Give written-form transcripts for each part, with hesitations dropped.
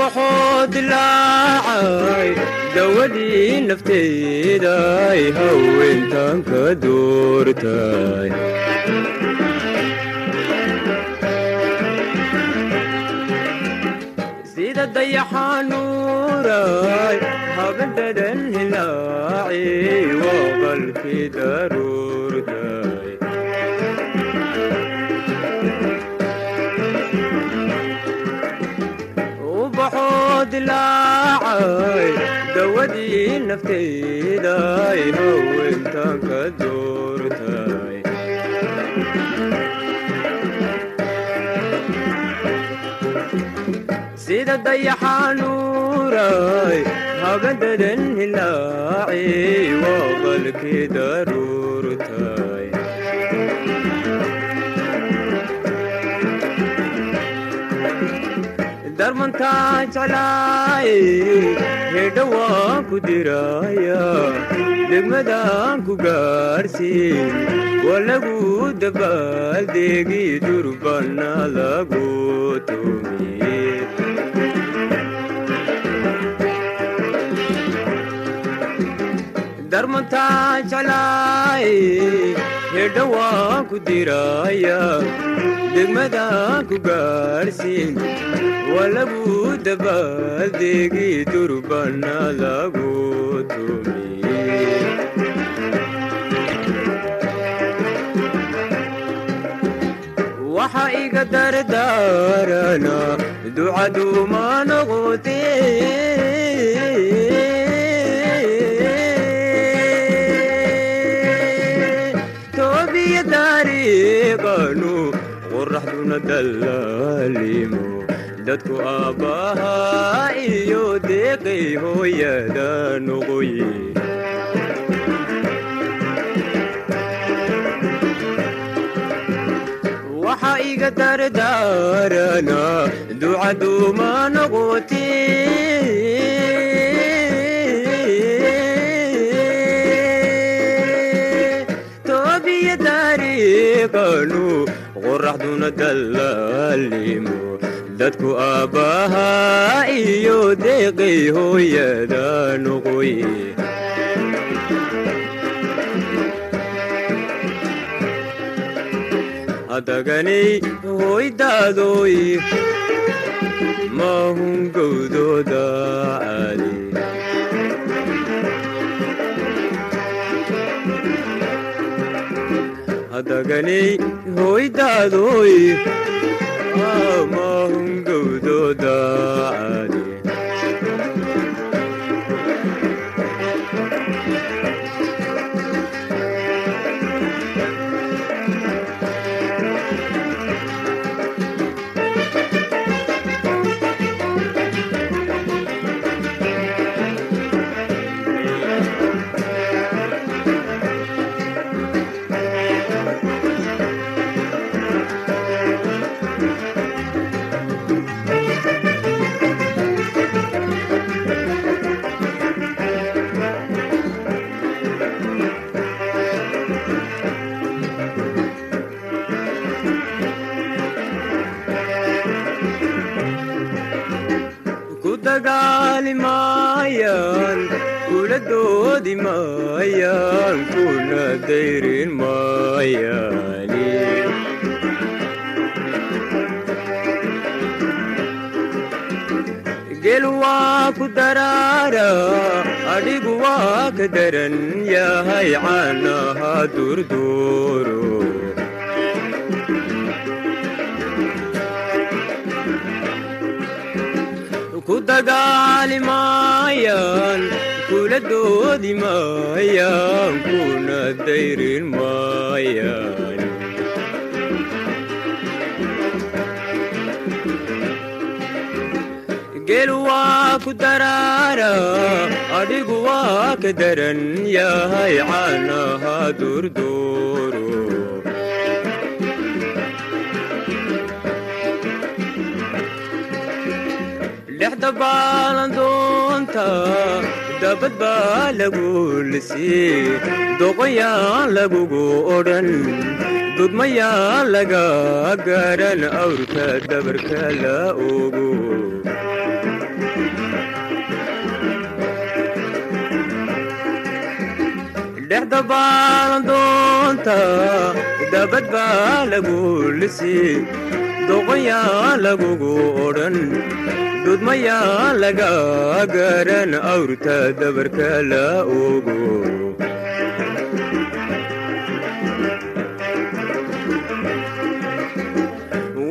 وبحود اللاعي دودي نفتي داي هوين تانك دورتاي زيد الضيحة نوراي هبددن هلاعي وغلقي ضرورتاي وبحود اللاعي دودي نفتي داي هوين تانك دورتاي زيد الضيحة نوراي هبددن هلاعي وغلقي ضرورتاي درمن تاج علاي هدواكو درايا دمدانكو غارسين ولغو دبال ديغي دربانا لغو تومي درمن تاج علاي هدواكو درايا دمدانكو غارسين ولغو دبال ديغي دربانا لغو تومي waxa iga dardaarana ducadu ma noqotee toobiya dariiqanu qorraxduna dallaalimo dadku aabbaha iyo deeqay hooyada noqoye waxa iga dardaarana ducadu ma noqotee toobiya dariiqanu qorraxduna dallaalimo dadku aabbaha iyo deeqay hooyada noqoye adaganay hoydaadoy mahun gowdooda caali adaganay hoydaadoy mahun gowdooda caali dagaali maayaan kula doodi maayaan kuna dayrin maayaani gel waa ku daraara adhigu waa ka daran yahay caanaha durduuro ku dagaali maayaan kula doodi maayaan kuna dayrin maayaan gel waa ku daraara adhigu waa ka daran yahay caanaha durduuro dhexda baalan doonta dabad baa lagu lisii doqonyaan lagugu odhan dudmayaan laga garan awrka dabarka la ogo dhexda baalan doonta dabad baa lagu lisii doqoyaa lagugu odhan dudmayaa laga garan awrta dabarka la ogo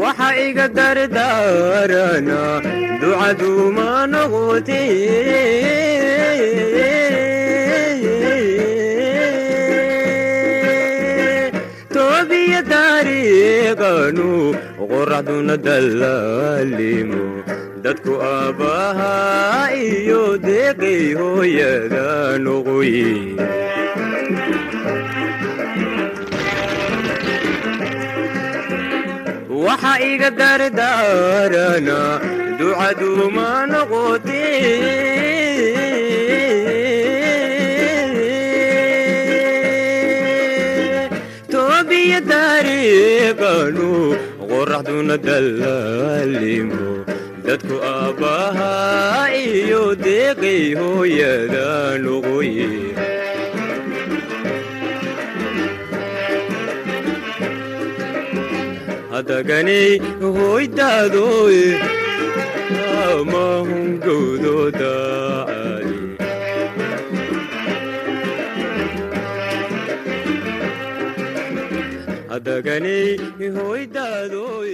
waxa iga dardaarana ducaduma noqote toobiya taariiqanu qoraxduna dallaalimo dadku aabbahaa iyo deeqay hooyada noqoye waxa iga dardaarana ducaduma noqote toobiya taariiqanu qoraxduna dallaalimo dadku aabbahaa iyo deeqay hooyada noqoye hadaganay hoydaadoy amahungowdooda ali hadaganay hoydaadoy